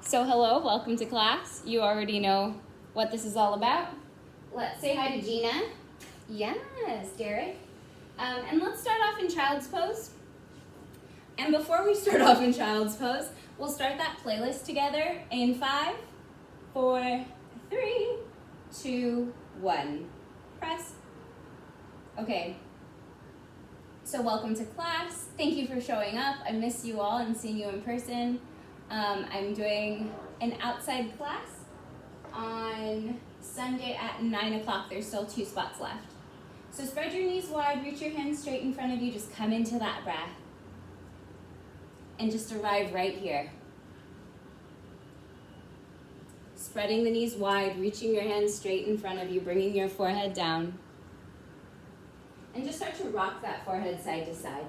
So hello, welcome to class. You already know what this is all about. Let's say hi to Gina. Yes, Derek. And let's start off in child's pose. And before we start off in child's pose, we'll start that playlist together in 5, 4, 3, 2, 1. Press. Okay. So welcome to class. Thank you for showing up. I miss you all and seeing you in person. I'm doing an outside class on Sunday at 9 o'clock. There's still 2 spots left. So spread your knees wide, reach your hands straight in front of you, just come into that breath. And just arrive right here. Spreading the knees wide, reaching your hands straight in front of you, bringing your forehead down. And just start to rock that forehead side to side.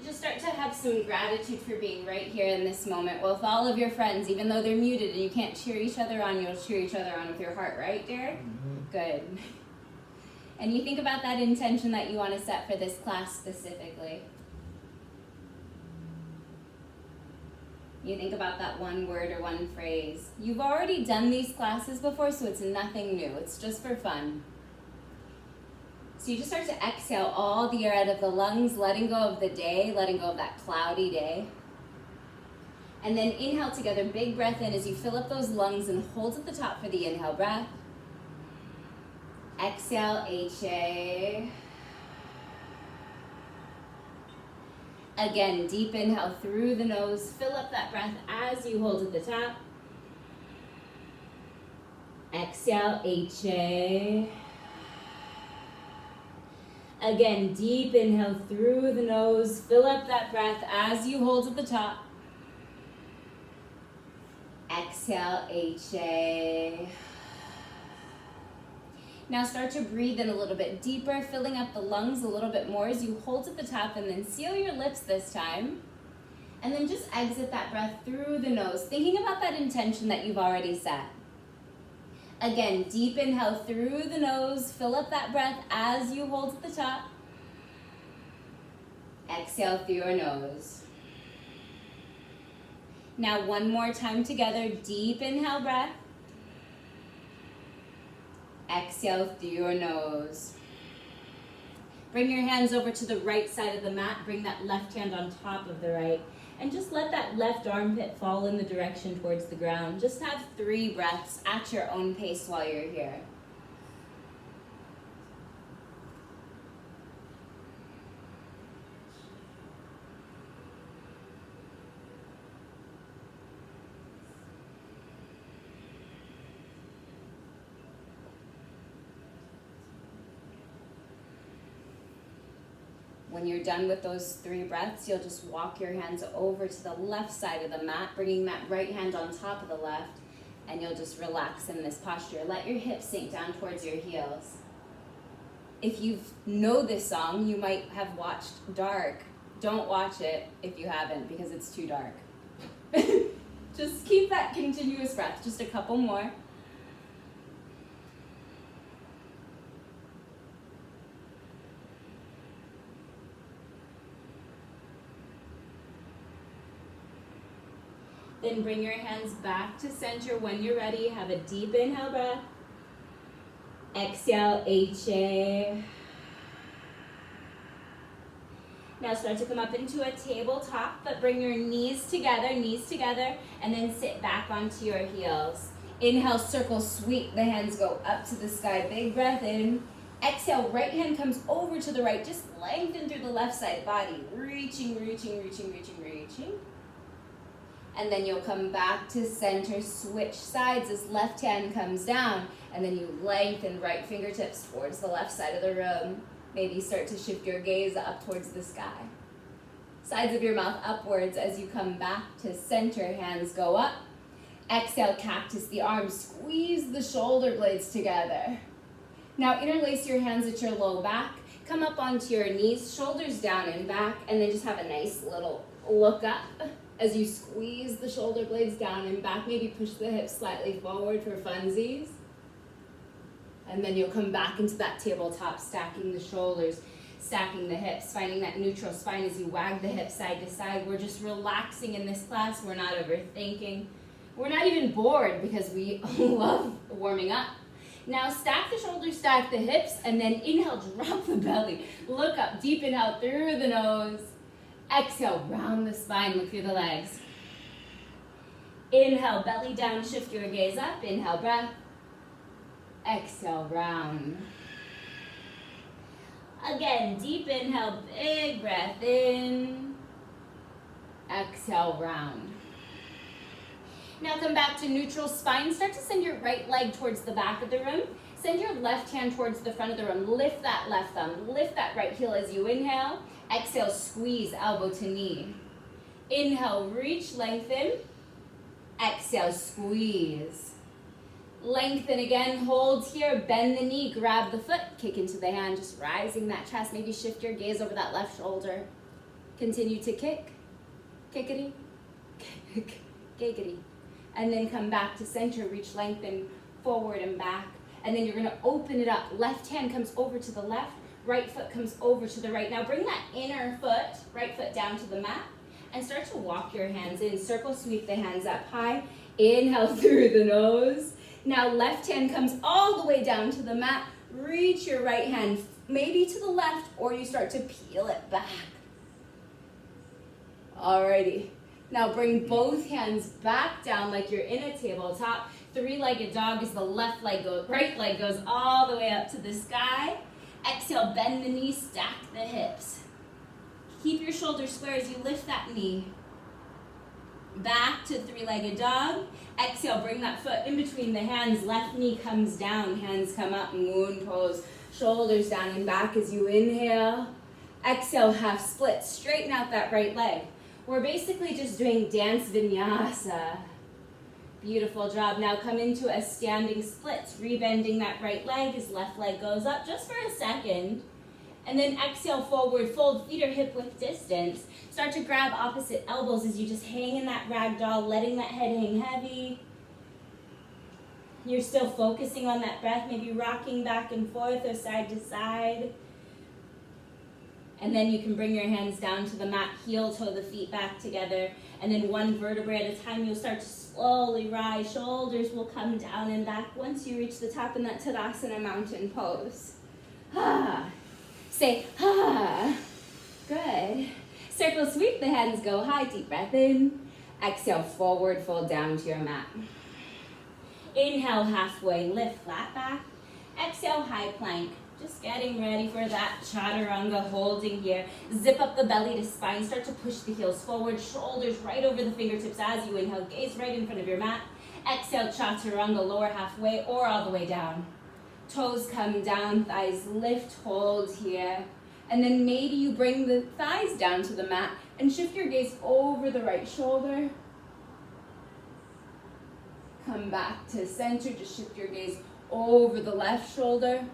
Just start to have some gratitude for being right here in this moment with all of your friends, even though they're muted and you can't cheer each other on, you'll cheer each other on with your heart, right, Derek? Mm-hmm. Good. And you think about that intention that you want to set for this class specifically. You think about that one word or one phrase. You've already done these classes before, so it's nothing new. It's just for fun. So you just start to exhale all the air out of the lungs, letting go of the day, letting go of that cloudy day. And then inhale together, big breath in as you fill up those lungs and hold at the top for the inhale breath. Exhale, HA. Again, deep inhale through the nose, fill up that breath as you hold at the top. Exhale, HA. Again, deep inhale through the nose, fill up that breath as you hold at the top. Exhale, HA. Now start to breathe in a little bit deeper, filling up the lungs a little bit more as you hold at the top, and then seal your lips this time. And then just exit that breath through the nose, thinking about that intention that you've already set. Again, deep inhale through the nose, fill up that breath as you hold at the top. Exhale through your nose. Now one more time together, deep inhale breath. Exhale through your nose. Bring your hands over to the right side of the mat, bring that left hand on top of the right. And just let that left armpit fall in the direction towards the ground. Just have 3 breaths at your own pace while you're here. When you're done with those 3 breaths, you'll just walk your hands over to the left side of the mat, bringing that right hand on top of the left, and you'll just relax in this posture. Let your hips sink down towards your heels. If you know this song, you might have watched Dark. Don't watch it if you haven't, because it's too dark. Just keep that continuous breath, just a couple more. Then bring your hands back to center when you're ready. Have a deep inhale breath. Exhale, HA. Now start to come up into a tabletop, but bring your knees together, and then sit back onto your heels. Inhale, circle, sweep. The hands go up to the sky. Big breath in. Exhale, right hand comes over to the right. Just lengthen through the left side body. Reaching. And then you'll come back to center, switch sides as left hand comes down, and then you lengthen right fingertips towards the left side of the room. Maybe start to shift your gaze up towards the sky. Sides of your mouth upwards as you come back to center, hands go up. Exhale, cactus the arms, squeeze the shoulder blades together. Now interlace your hands at your low back, come up onto your knees, shoulders down and back, and then just have a nice little look up. As you squeeze the shoulder blades down and back, maybe push the hips slightly forward for funsies. And then you'll come back into that tabletop, stacking the shoulders. Stacking the hips, finding that neutral spine as you wag the hips side to side. We're just relaxing in this class. We're not overthinking. We're not even bored because we love warming up. Now stack the shoulders, stack the hips, and then inhale, drop the belly. Look up, deep inhale through the nose. Exhale, round the spine, look through the legs. Inhale, belly down, shift your gaze up. Inhale, breath. Exhale, round. Again, deep inhale, big breath in. Exhale, round. Now come back to neutral spine. Start to send your right leg towards the back of the room. Send your left hand towards the front of the room. Lift that left thumb. Lift that right heel as you inhale. Exhale, squeeze elbow to knee. Inhale, reach, lengthen. Exhale, squeeze. Lengthen again, hold here, bend the knee, grab the foot, kick into the hand, just rising that chest. Maybe shift your gaze over that left shoulder. Continue to kick, kickity, kick, giggity. And then come back to center, reach, lengthen, forward and back. And then you're gonna open it up. Left hand comes over to the left, right foot comes over to the right. Now bring that inner foot, right foot down to the mat, and start to walk your hands in. Circle sweep the hands up high. Inhale through the nose. Now left hand comes all the way down to the mat. Reach your right hand maybe to the left, or you start to peel it back. Alrighty. Now bring both hands back down like you're in a tabletop. Three-legged dog is the left leg goes, right leg goes all the way up to the sky. Exhale, bend the knee, stack the hips. Keep your shoulders square as you lift that knee. Back to three-legged dog. Exhale, bring that foot in between the hands. Left knee comes down, hands come up, moon pose. Shoulders down and back as you inhale. Exhale, half split. Straighten out that right leg. We're basically just doing dance vinyasa. Beautiful job. Now come into a standing split. Rebending that right leg as left leg goes up just for a second. And then exhale, forward fold, feet are hip width distance. Start to grab opposite elbows as you just hang in that ragdoll, letting that head hang heavy. You're still focusing on that breath, maybe rocking back and forth or side to side. And then you can bring your hands down to the mat, heel toe the feet back together. And then one vertebrae at a time, you'll start to slowly rise. Shoulders will come down and back once you reach the top in that Tadasana mountain pose. Ah. Say, ah. Good. Circle sweep, the hands go high, deep breath in. Exhale, forward fold down to your mat. Inhale, halfway lift, flat back. Exhale, high plank. Just getting ready for that chaturanga, holding here. Zip up the belly to spine. Start to push the heels forward. Shoulders right over the fingertips as you inhale. Gaze right in front of your mat. Exhale, chaturanga, lower halfway or all the way down. Toes come down, thighs lift, hold here. And then maybe you bring the thighs down to the mat and shift your gaze over the right shoulder. Come back to center, just shift your gaze over the left shoulder.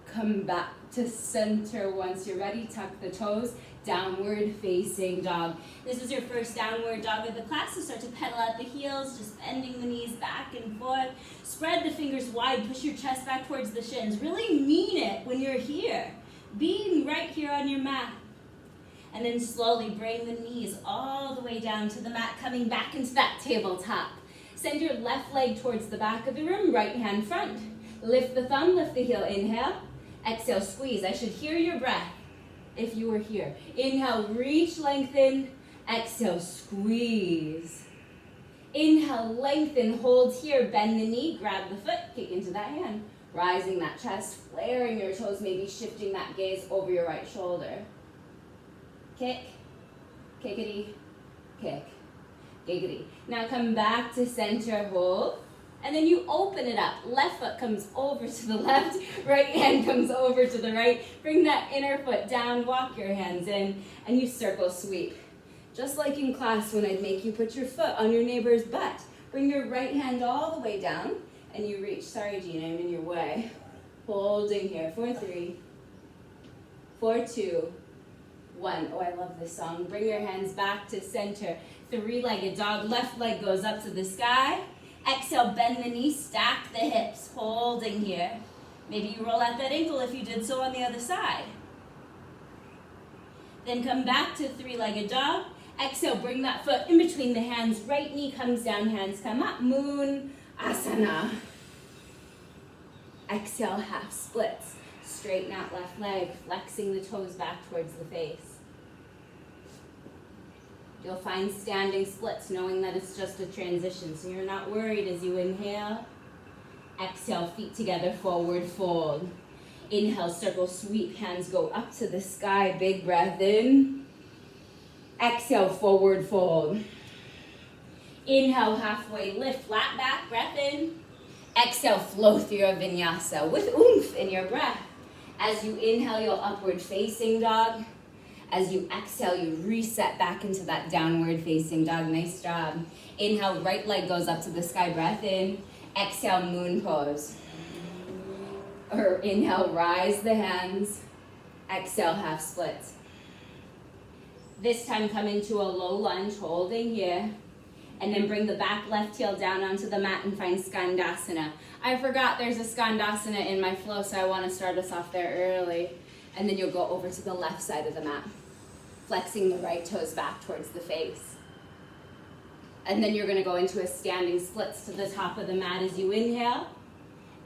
Come back to center once you're ready. Tuck the toes, downward facing dog. This is your first downward dog of the class, so start to pedal out the heels, just bending the knees back and forth. Spread the fingers wide, push your chest back towards the shins. Really mean it when you're here. Being right here on your mat. And then slowly bring the knees all the way down to the mat, coming back into that tabletop. Send your left leg towards the back of the room, right hand front. Lift the thumb, lift the heel, inhale. Exhale, squeeze. I should hear your breath if you were here. Inhale, reach, lengthen. Exhale, squeeze. Inhale, lengthen, hold here. Bend the knee, grab the foot, kick into that hand. Rising that chest, flaring your toes, maybe shifting that gaze over your right shoulder. Kick, kickity, kick, giggity. Now come back to center, hold. And then you open it up. Left foot comes over to the left. Right hand comes over to the right. Bring that inner foot down. Walk your hands in. And you circle sweep. Just like in class when I'd make you put your foot on your neighbor's butt. Bring your right hand all the way down. And you reach. Sorry, Gina, I'm in your way. Holding here for 3, for 2, 1. Oh, I love this song. Bring your hands back to center. Three-legged dog. Left leg goes up to the sky. Exhale, bend the knee, stack the hips, holding here. Maybe you roll out that ankle if you did so on the other side. Then come back to three-legged dog. Exhale, bring that foot in between the hands. Right knee comes down, hands come up. Moon Asana. Exhale, half splits. Straighten out left leg, flexing the toes back towards the face. You'll find standing splits, knowing that it's just a transition, so you're not worried as you inhale. Exhale, feet together, forward fold. Inhale, circle, sweep, hands go up to the sky, big breath in. Exhale, forward fold. Inhale, halfway lift, flat back, breath in. Exhale, flow through your vinyasa with oomph in your breath. As you inhale, you'll upward facing dog. As you exhale, you reset back into that downward facing dog. Nice job. Inhale, right leg goes up to the sky, breath in. Exhale, moon pose. Or inhale, rise the hands. Exhale, half splits. This time come into a low lunge, holding here. And then bring the back left heel down onto the mat and find Skandasana. I forgot there's a Skandasana in my flow, so I want to start us off there early. And then you'll go over to the left side of the mat, flexing the right toes back towards the face. And then you're going to go into a standing splits to the top of the mat as you inhale.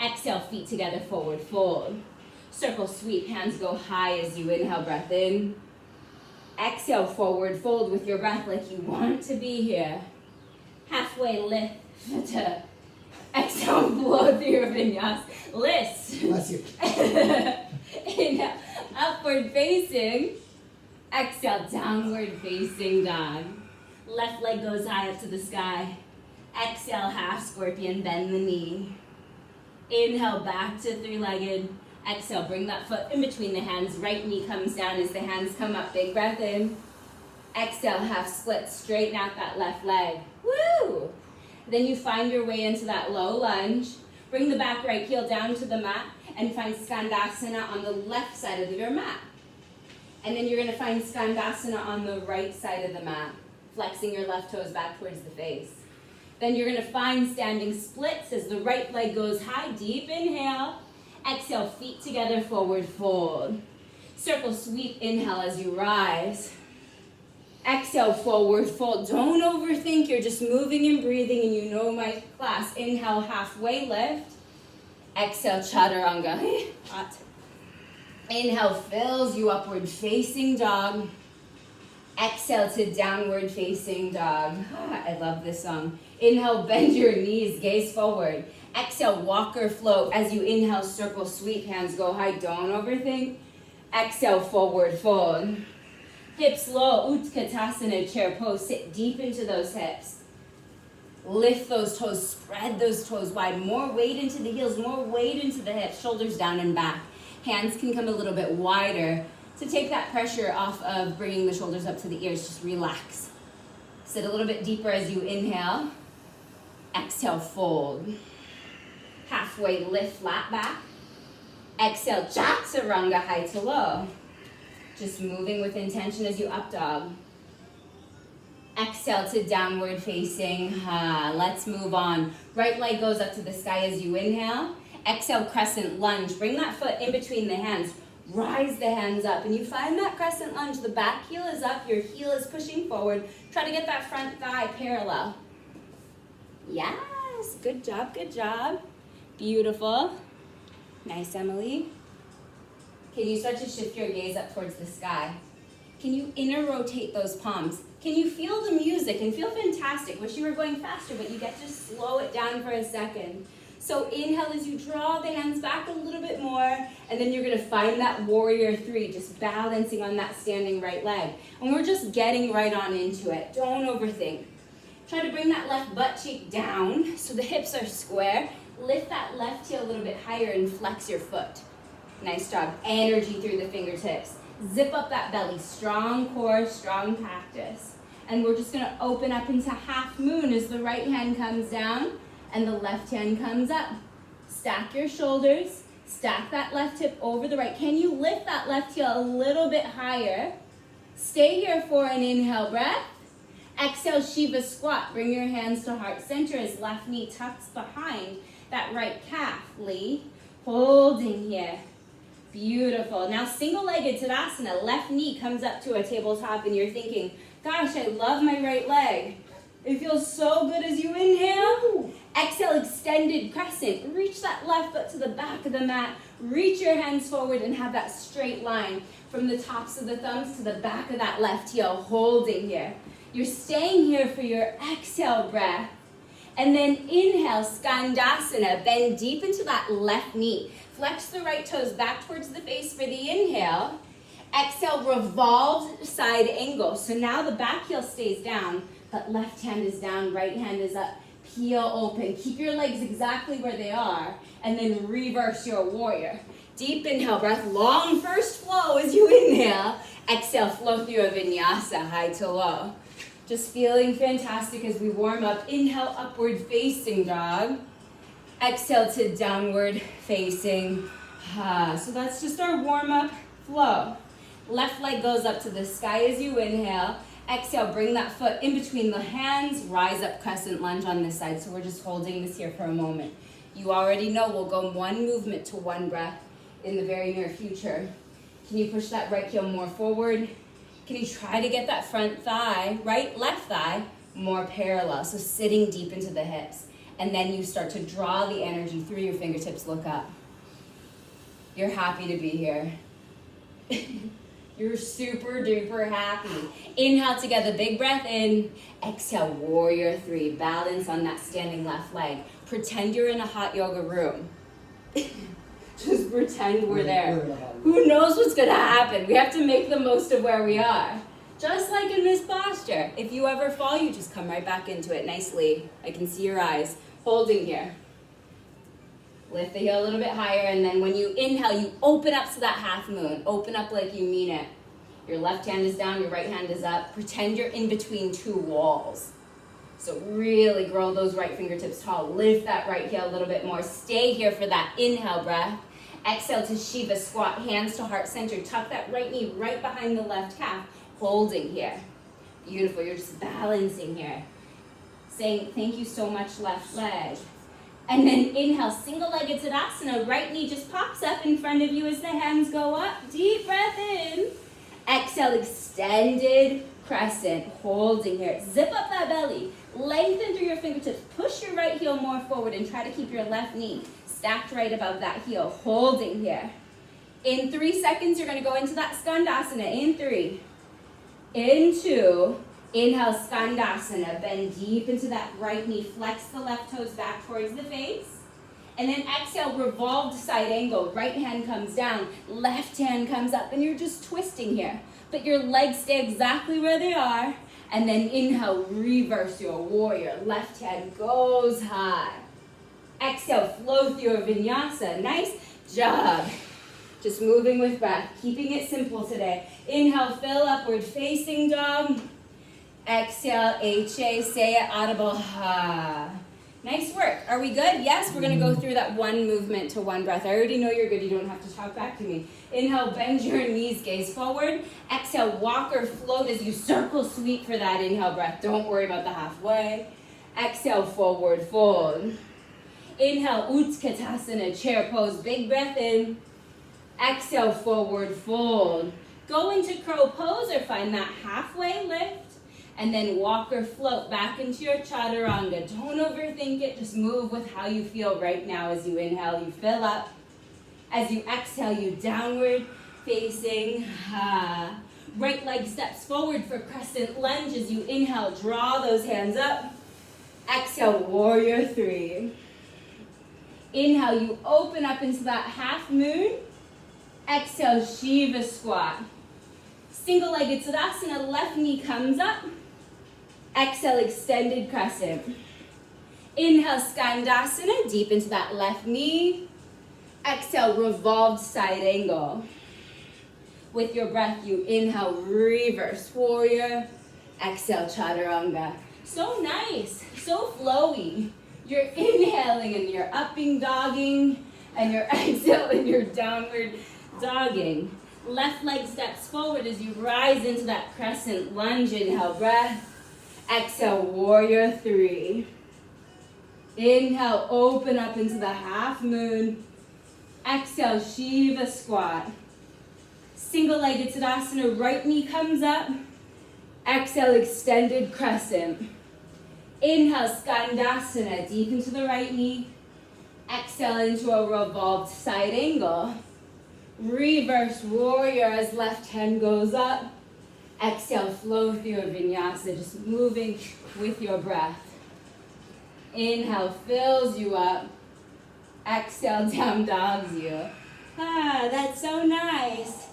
Exhale, feet together, forward fold. Circle sweep, hands go high as you inhale, breath in. Exhale, forward fold with your breath like you want to be here. Halfway lift. Exhale, blow through your vinyasa. Lift. Bless you. Inhale, upward facing. Exhale, downward facing dog. Left leg goes high up to the sky. Exhale, half scorpion, bend the knee. Inhale, back to three-legged. Exhale, bring that foot in between the hands. Right knee comes down as the hands come up. Big breath in. Exhale, half split. Straighten out that left leg. Woo! Then you find your way into that low lunge. Bring the back right heel down to the mat and find Skandasana on the left side of your mat. And then you're going to find Skandasana on the right side of the mat, flexing your left toes back towards the face. Then you're going to find standing splits as the right leg goes high. Deep inhale. Exhale, feet together, forward fold. Circle sweep, inhale as you rise. Exhale, forward fold. Don't overthink, you're just moving and breathing, and you know my class. Inhale, halfway lift. Exhale, chaturanga. Hot. Inhale, fills you upward facing dog. Exhale to downward facing dog. I love this song. Inhale, bend your knees, gaze forward. Exhale, walker float. As you inhale, circle sweep, hands go high. Don't overthink. Exhale, forward fold. Hips low, Utkatasana, chair pose. Sit deep into those hips. Lift those toes, spread those toes wide. More weight into the heels, more weight into the hips. Shoulders down and back. Hands can come a little bit wider to take that pressure off of bringing the shoulders up to the ears. Just relax. Sit a little bit deeper as you inhale. Exhale, fold. Halfway lift, flat back. Exhale, chaturanga, high to low. Just moving with intention as you up dog. Exhale to downward facing. Let's move on. Right leg goes up to the sky as you inhale. Exhale, crescent lunge. Bring that foot in between the hands. Rise the hands up. And you find that crescent lunge. The back heel is up. Your heel is pushing forward. Try to get that front thigh parallel. Yes. Good job, good job. Beautiful. Nice, Emily. Can you start to shift your gaze up towards the sky? Can you inner rotate those palms? Can you feel the music and feel fantastic? Wish you were going faster, but you get to slow it down for a second. So inhale as you draw the hands back a little bit more, and then you're gonna find that warrior three, just balancing on that standing right leg. And we're just getting right on into it. Don't overthink. Try to bring that left butt cheek down so the hips are square. Lift that left heel a little bit higher and flex your foot. Nice job. Energy through the fingertips. Zip up that belly. Strong core, strong cactus. And we're just going to open up into half moon as the right hand comes down and the left hand comes up. Stack your shoulders. Stack that left hip over the right. Can you lift that left heel a little bit higher? Stay here for an inhale breath. Exhale, Shiva squat. Bring your hands to heart center as left knee tucks behind that right calf. Lee. Holding here. Beautiful. Now single-legged Tadasana. Left knee comes up to a tabletop and you're thinking, gosh, I love my right leg. It feels so good as you inhale. Exhale, extended crescent. Reach that left foot to the back of the mat. Reach your hands forward and have that straight line from the tops of the thumbs to the back of that left heel, holding here. You're staying here for your exhale breath. And then inhale, Skandasana. Bend deep into that left knee. Flex the right toes back towards the face for the inhale. Exhale, revolved side angle. So now the back heel stays down, but left hand is down, right hand is up. Peel open. Keep your legs exactly where they are, and then reverse your warrior. Deep inhale breath, long first flow as you inhale. Exhale, flow through a vinyasa, high to low. Just feeling fantastic as we warm up. Inhale, upward facing dog. Exhale to downward facing. So that's just our warm up flow. Left leg goes up to the sky as you inhale. Exhale, bring that foot in between the hands. Rise up, crescent lunge on this side. So we're just holding this here for a moment. You already know we'll go one movement to one breath in the very near future. Can you push that right heel more forward? Can you try to get that front thigh, right, left thigh, more parallel? So sitting deep into the hips. And then you start to draw the energy through your fingertips, look up. You're happy to be here. You're super duper happy. Inhale together, big breath in. Exhale, warrior three. Balance on that standing left leg. Pretend you're in a hot yoga room. Just pretend we're there. Who knows what's gonna happen? We have to make the most of where we are. Just like in this posture. If you ever fall, you just come right back into it nicely. I can see your eyes. Holding here. Lift the heel a little bit higher, and then when you inhale, you open up to that half moon. Open up like you mean it. Your left hand is down, your right hand is up. Pretend you're in between two walls. So really grow those right fingertips tall. Lift that right heel a little bit more. Stay here for that inhale breath. Exhale to Shiva squat, hands to heart center. Tuck that right knee right behind the left calf. Holding here. Beautiful, you're just balancing here. Saying thank you so much, left leg. And then inhale, single-legged Tadasana. Right knee just pops up in front of you as the hands go up. Deep breath in. Exhale, extended crescent. Holding here. Zip up that belly. Lengthen through your fingertips. Push your right heel more forward and try to keep your left knee stacked right above that heel. Holding here. In 3 seconds, you're going to go into that Skandasana. In 3. In 2. Inhale, Skandasana. Bend deep into that right knee. Flex the left toes back towards the face. And then exhale, revolved side angle. Right hand comes down. Left hand comes up. And you're just twisting here. But your legs stay exactly where they are. And then inhale, reverse your warrior. Left hand goes high. Exhale, flow through a vinyasa. Nice job. Just moving with breath. Keeping it simple today. Inhale, fill upward facing dog. Exhale, HA, say it audible, ha. Nice work. Are we good? Yes, we're going to go through that one movement to one breath. I already know you're good. You don't have to talk back to me. Inhale, bend your knees, gaze forward. Exhale, walk or float as you circle sweep for that inhale breath. Don't worry about the halfway. Exhale, forward fold. Inhale, Utkatasana, chair pose. Big breath in. Exhale, forward fold. Go into crow pose or find that halfway lift. And then walk or float back into your chaturanga. Don't overthink it. Just move with how you feel right now. As you inhale, you fill up. As you exhale, you downward facing. Right leg steps forward for crescent lunge. As you inhale, draw those hands up. Exhale, warrior three. Inhale, you open up into that half moon. Exhale, Shiva squat. Single-legged Tadasana, left knee comes up. Exhale, extended crescent. Inhale, Skandasana, deep into that left knee. Exhale, revolved side angle. With your breath, you inhale, reverse warrior. Exhale, chaturanga. So nice, so flowy. You're inhaling and you're upping dogging, and you're exhaling, you're downward dogging. Left leg steps forward as you rise into that crescent lunge. Inhale, breath. Exhale, warrior three. Inhale, open up into the half moon. Exhale, Shiva squat. Single-legged Tadasana, right knee comes up. Exhale, extended crescent. Inhale, Skandasana, deep into the right knee. Exhale into a revolved side angle. Reverse warrior as left hand goes up. Exhale, flow through a vinyasa, just moving with your breath. Inhale, fills you up. Exhale, down dogs you. Ah, that's so nice.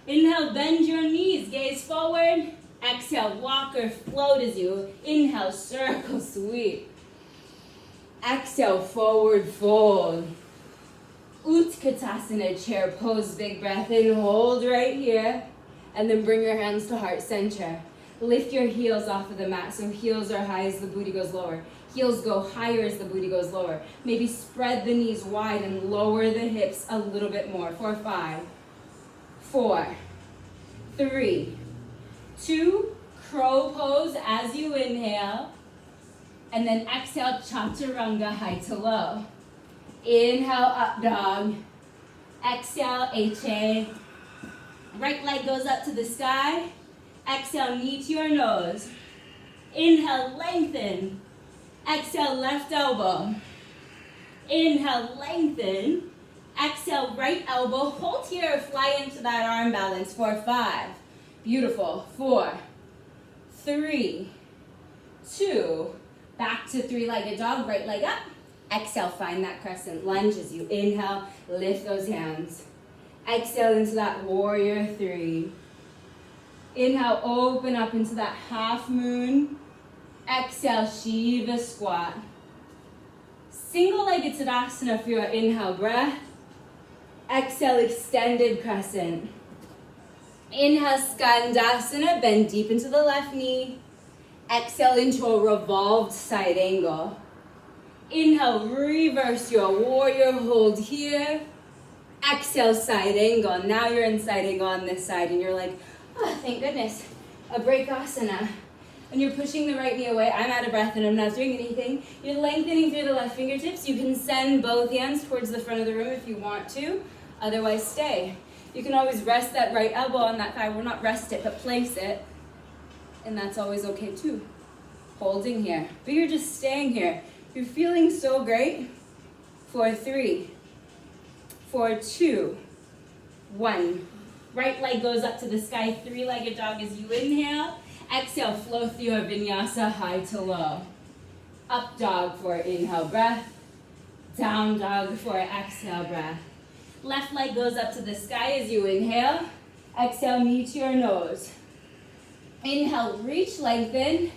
Inhale, bend your knees, gaze forward. Exhale, walk or float as you inhale, circle sweep. Exhale, forward fold. Utkatasana, chair pose, big breath in, hold right here. And then bring your hands to heart center. Lift your heels off of the mat, so heels are high as the booty goes lower. Heels go higher as the booty goes lower. Maybe spread the knees wide and lower the hips a little bit more. For 5, 4, 3, 2, crow pose as you inhale. And then exhale, chaturanga, high to low. Inhale, up dog. Exhale, HA. Right leg goes up to the sky. Exhale, knee to your nose. Inhale, lengthen. Exhale, left elbow. Inhale, lengthen. Exhale, right elbow. Hold here or fly into that arm balance for 5. Beautiful. 4, 3, 2. Back to three-legged dog, right leg up. Exhale, find that crescent lunge as you inhale, lift those hands. Exhale into that warrior 3. Inhale, open up into that half moon. Exhale, Shiva squat. Single-legged Tadasana for your inhale breath. Exhale, extended crescent. Inhale, Skandasana, bend deep into the left knee. Exhale into a revolved side angle. Inhale, reverse your warrior, hold here. Exhale, side angle. Now you're in side angle on this side and you're like, oh, thank goodness, a breakasana. And you're pushing the right knee away. I'm out of breath and I'm not doing anything. You're lengthening through the left fingertips. You can send both hands towards the front of the room if you want to. Otherwise, stay. You can always rest that right elbow on that thigh. Well, not rest it, but place it. And that's always okay too. Holding here. But you're just staying here. You're feeling so great. For 3, for 2, 1. Right leg goes up to the sky. Three-legged dog as you inhale. Exhale, flow through a vinyasa, high to low. Up dog for inhale breath. Down dog for exhale breath. Left leg goes up to the sky as you inhale. Exhale, knee to your nose. Inhale, reach, lengthen.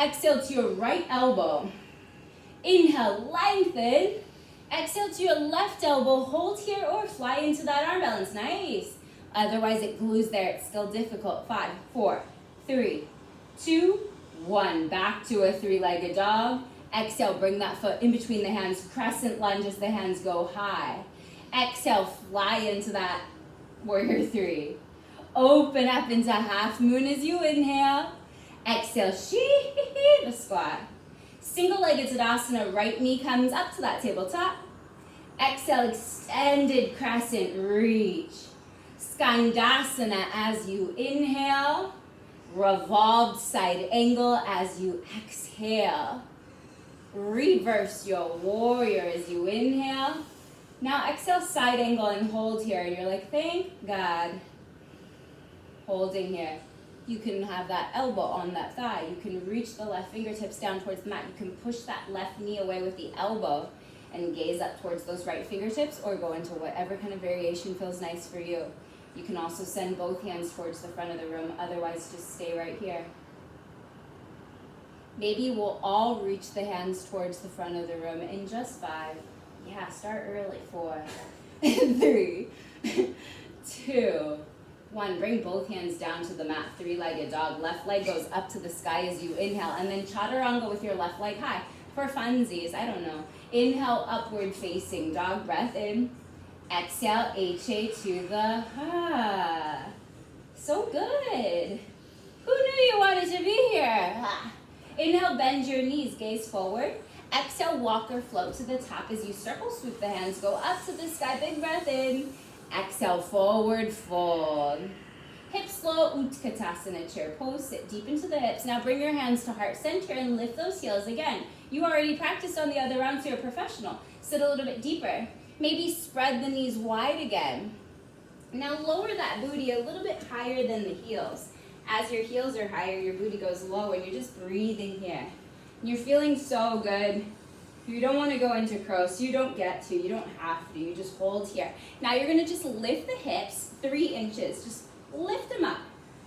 Exhale to your right elbow. Inhale, lengthen. Exhale to your left elbow. Hold here or fly into that arm balance. Nice. Otherwise, it glues there. It's still difficult. 5, 4, 3, 2, 1. Back to a three-legged dog. Exhale, bring that foot in between the hands. Crescent lunge as the hands go high. Exhale, fly into that warrior 3. Open up into half moon as you inhale. Exhale, Shiva squat. Single-legged Tadasana, right knee comes up to that tabletop. Exhale, extended crescent, reach. Skandasana as you inhale. Revolved side angle as you exhale. Reverse your warrior as you inhale. Now exhale, side angle and hold here. And you're like, thank God. Holding here. You can have that elbow on that thigh. You can reach the left fingertips down towards the mat. You can push that left knee away with the elbow and gaze up towards those right fingertips or go into whatever kind of variation feels nice for you. You can also send both hands towards the front of the room. Otherwise, just stay right here. Maybe we'll all reach the hands towards the front of the room in just 5. Yeah, start early. 4, 3, 2, 1. Bring both hands down to the mat. Three-legged dog. Left leg goes up to the sky as you inhale. And then chaturanga with your left leg high. For funsies, I don't know. Inhale, upward facing dog. Breath in. Exhale, HA to the ha. So good. Who knew you wanted to be here? Ha. Inhale, bend your knees, gaze forward. Exhale, walk or float to the top as you circle sweep the hands. Go up to the sky, big breath in. Exhale, forward fold. Hips low, Utkatasana chair pose. Sit deep into the hips. Now bring your hands to heart center and lift those heels. Again, you already practiced on the other round, so you're a professional. Sit a little bit deeper. Maybe spread the knees wide again. Now lower that booty a little bit higher than the heels. As your heels are higher, your booty goes low, and you're just breathing here. You're feeling so good. You don't want to go into crow, so you don't get to. You don't have to. You just hold here. Now you're going to just lift the hips 3 inches. Just lift them up.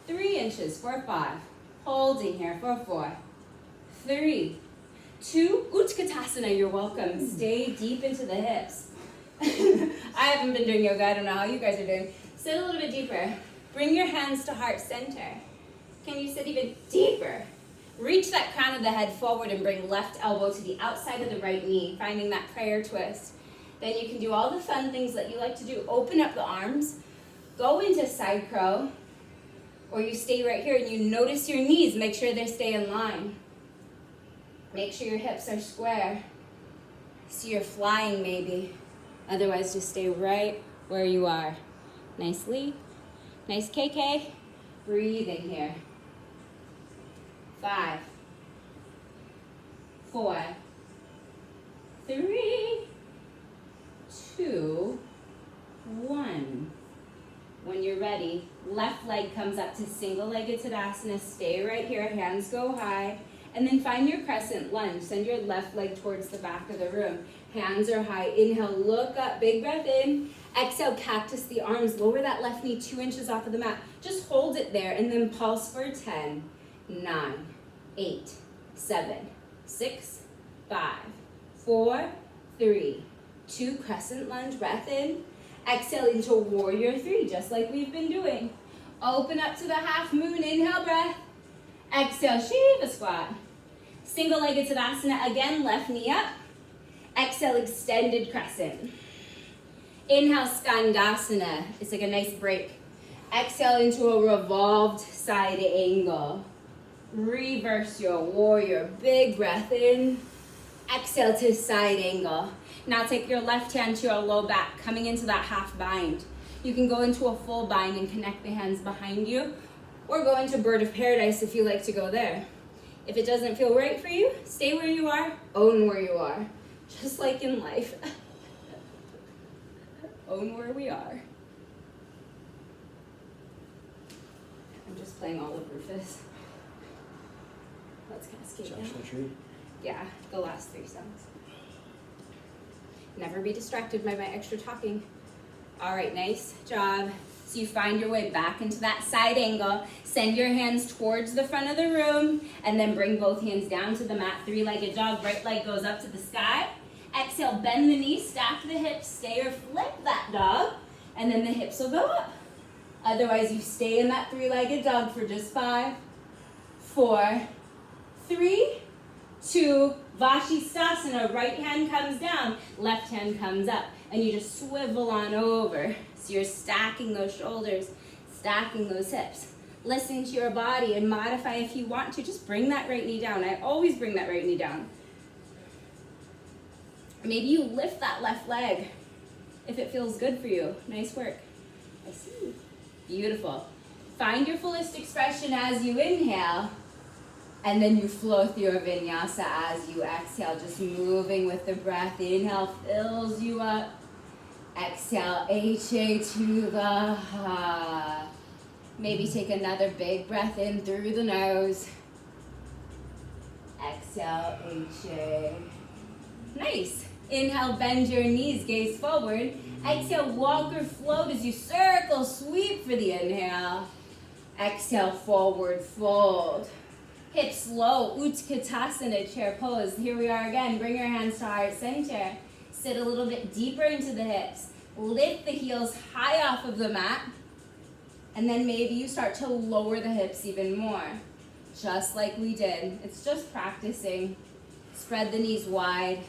3 inches for 5. Holding here for 4. 3, 2, Utkatasana, you're welcome. Stay deep into the hips. I haven't been doing yoga. I don't know how you guys are doing. Sit a little bit deeper. Bring your hands to heart center. Can you sit even deeper? Reach that crown of the head forward and bring left elbow to the outside of the right knee, finding that prayer twist. Then you can do all the fun things that you like to do. Open up the arms, go into side crow, or you stay right here and you notice your knees. Make sure they stay in line. Make sure your hips are square. So you're flying maybe. Otherwise, just stay right where you are. Nicely. Nice KK. Breathing here. 5, 4, 3, 2, 1. When you're ready, left leg comes up to single-legged Tadasana. Stay right here, hands go high. And then find your crescent lunge. Send your left leg towards the back of the room. Hands are high. Inhale, look up, big breath in. Exhale, cactus the arms. Lower that left knee 2 inches off of the mat. Just hold it there and then pulse for 10, 9, 8, 7, 6, 5, 4, 3, 2, crescent lunge, breath in. Exhale into warrior 3, just like we've been doing. Open up to the half moon, inhale, breath. Exhale, Shiva squat. Single-legged Tadasana, again, left knee up. Exhale, extended crescent. Inhale, Skandasana. It's like a nice break. Exhale into a revolved side angle. Reverse your warrior. Big breath in. Exhale to side angle. Now take your left hand to your low back, coming into that half bind. You can go into a full bind and connect the hands behind you, or go into bird of paradise if you like to go there. If it doesn't feel right for you, stay where you are, own where you are. Just like in life. Own where we are. I'm just playing all of Rufus. Let's cascade down. Yeah, the last 3 songs. Never be distracted by my extra talking. All right, nice job. So you find your way back into that side angle. Send your hands towards the front of the room, and then bring both hands down to the mat. 3-legged dog. Right leg goes up to the sky. Exhale, bend the knees, stack the hips, stay or flip that dog, and then the hips will go up. Otherwise, you stay in that 3-legged dog for just 5, 4, 3, 2, Vashisthasana. Right hand comes down, left hand comes up, and you just swivel on over. So you're stacking those shoulders, stacking those hips. Listen to your body and modify if you want to. Just bring that right knee down. I always bring that right knee down. Maybe you lift that left leg if it feels good for you. Nice work. I see. Beautiful. Find your fullest expression as you inhale, and then you flow through your vinyasa as you exhale, just moving with the breath. Inhale fills you up. Exhale, HA to the ha. Maybe take another big breath in through the nose. Exhale, HA. Nice. Inhale, bend your knees, gaze forward. Exhale, walk or float as you circle, sweep for the inhale. Exhale, forward fold. Hips low, Utkatasana, chair pose. Here we are again. Bring your hands to heart center. Sit a little bit deeper into the hips. Lift the heels high off of the mat. And then maybe you start to lower the hips even more. Just like we did. It's just practicing. Spread the knees wide.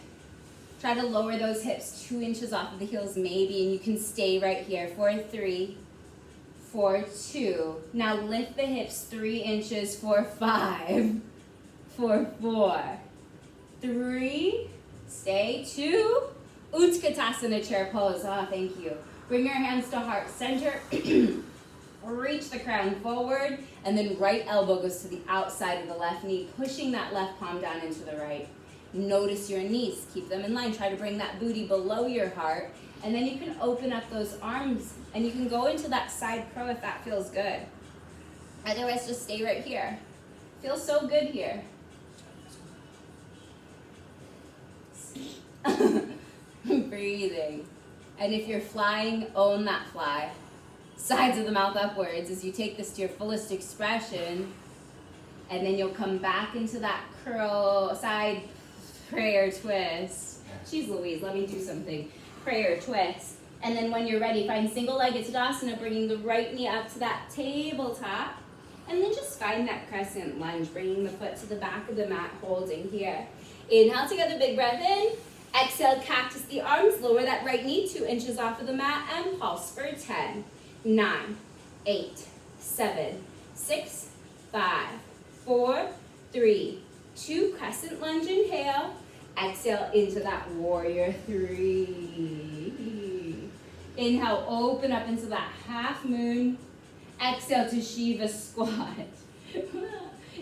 Try to lower those hips 2 inches off of the heels maybe, and you can stay right here for 3, for 2. Now lift the hips 3 inches for 5, for 4, 3, stay, 2, Utkatasana chair pose. Ah, thank you. Bring your hands to heart center. Reach the crown forward, and then right elbow goes to the outside of the left knee, pushing that left palm down into the right. Notice your knees. Keep them in line. Try to bring that booty below your heart, and then you can open up those arms, and you can go into that side crow if that feels good. Otherwise, just stay right here. Feels so good here. Breathing. And if you're flying, own that fly. Sides of the mouth upwards as you take this to your fullest expression, and then you'll come back into that curl side prayer twist. Jeez Louise, let me do something. Prayer twist. And then when you're ready, find single-legged Tadasana, bringing the right knee up to that tabletop, and then just find that crescent lunge, bringing the foot to the back of the mat, holding here. Inhale together, big breath in. Exhale, cactus the arms, lower that right knee 2 inches off of the mat, and pulse for 10. 9, 8, 7, 6, 5, 4, 3, 2, crescent lunge, inhale. Exhale into that warrior 3. Inhale, open up into that half moon. Exhale to Shiva squat.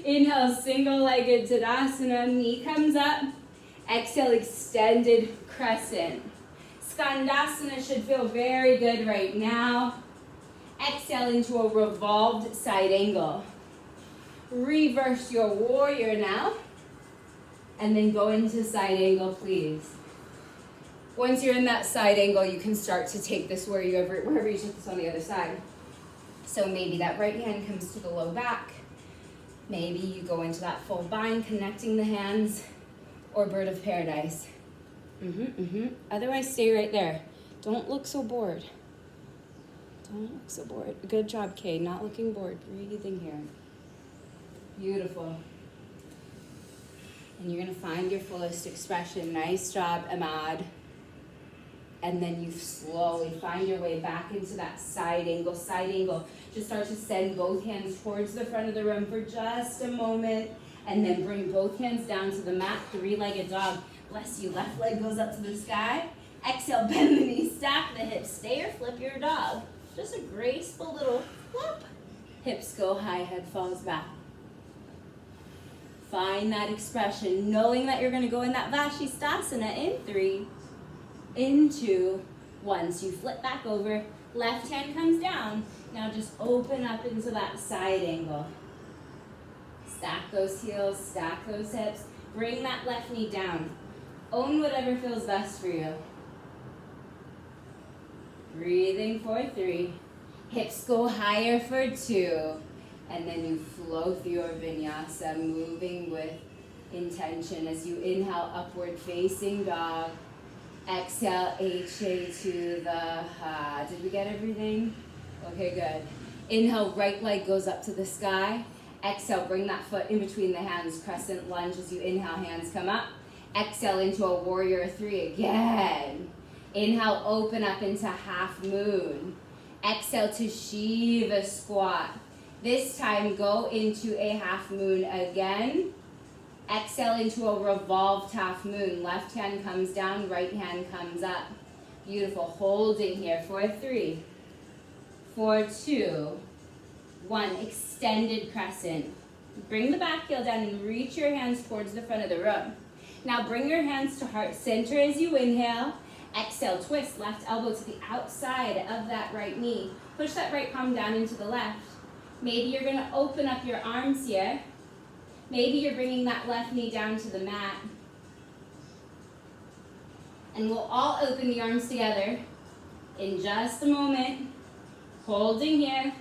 Inhale, single-legged Tadasana, knee comes up. Exhale, extended crescent. Skandasana should feel very good right now. Exhale into a revolved side angle. Reverse your warrior now. And then go into side angle, please. Once you're in that side angle, you can start to take this wherever you took this on the other side. So maybe that right hand comes to the low back. Maybe you go into that full bind, connecting the hands, or bird of paradise. Otherwise, stay right there. Don't look so bored. Don't look so bored. Good job, Kay. Not looking bored. Breathing here. Beautiful. And you're going to find your fullest expression. Nice job, Ahmad. And then you slowly find your way back into that side angle. Side angle. Just start to send both hands towards the front of the room for just a moment. And then bring both hands down to the mat. 3-legged dog. Bless you. Left leg goes up to the sky. Exhale, bend the knees, stack the hips. Stay or flip your dog. Just a graceful little flip. Hips go high, head falls back. Find that expression, knowing that you're going to go in that Vashisthasana in 3, in 2, 1. So you flip back over, left hand comes down. Now just open up into that side angle. Stack those heels, stack those hips. Bring that left knee down. Own whatever feels best for you. Breathing for 3. Hips go higher for 2. And then you flow through your vinyasa, moving with intention as you inhale, upward facing dog. Exhale, HA to the ha. Did we get everything? Okay, good. Inhale, right leg goes up to the sky. Exhale, bring that foot in between the hands, crescent lunge as you inhale, hands come up. Exhale into a warrior 3 again. Inhale, open up into half moon. Exhale to Shiva squat. This time, go into a half moon again. Exhale into a revolved half moon. Left hand comes down, right hand comes up. Beautiful. Holding here for 3, for 2, 1. Extended crescent. Bring the back heel down and reach your hands towards the front of the room. Now bring your hands to heart center as you inhale. Exhale, twist left elbow to the outside of that right knee. Push that right palm down into the left. Maybe you're going to open up your arms here. Maybe you're bringing that left knee down to the mat. And we'll all open the arms together in just a moment. Holding here.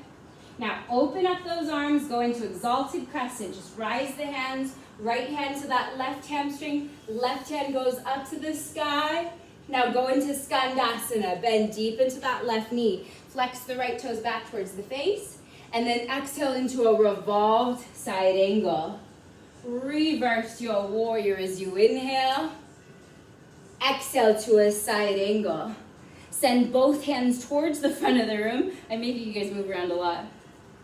Now open up those arms, go into exalted crescent. Just rise the hands, right hand to that left hamstring. Left hand goes up to the sky. Now go into Skandasana. Bend deep into that left knee. Flex the right toes back towards the face. And then exhale into a revolved side angle. Reverse your warrior as you inhale. Exhale to a side angle. Send both hands towards the front of the room. I'm making you guys move around a lot.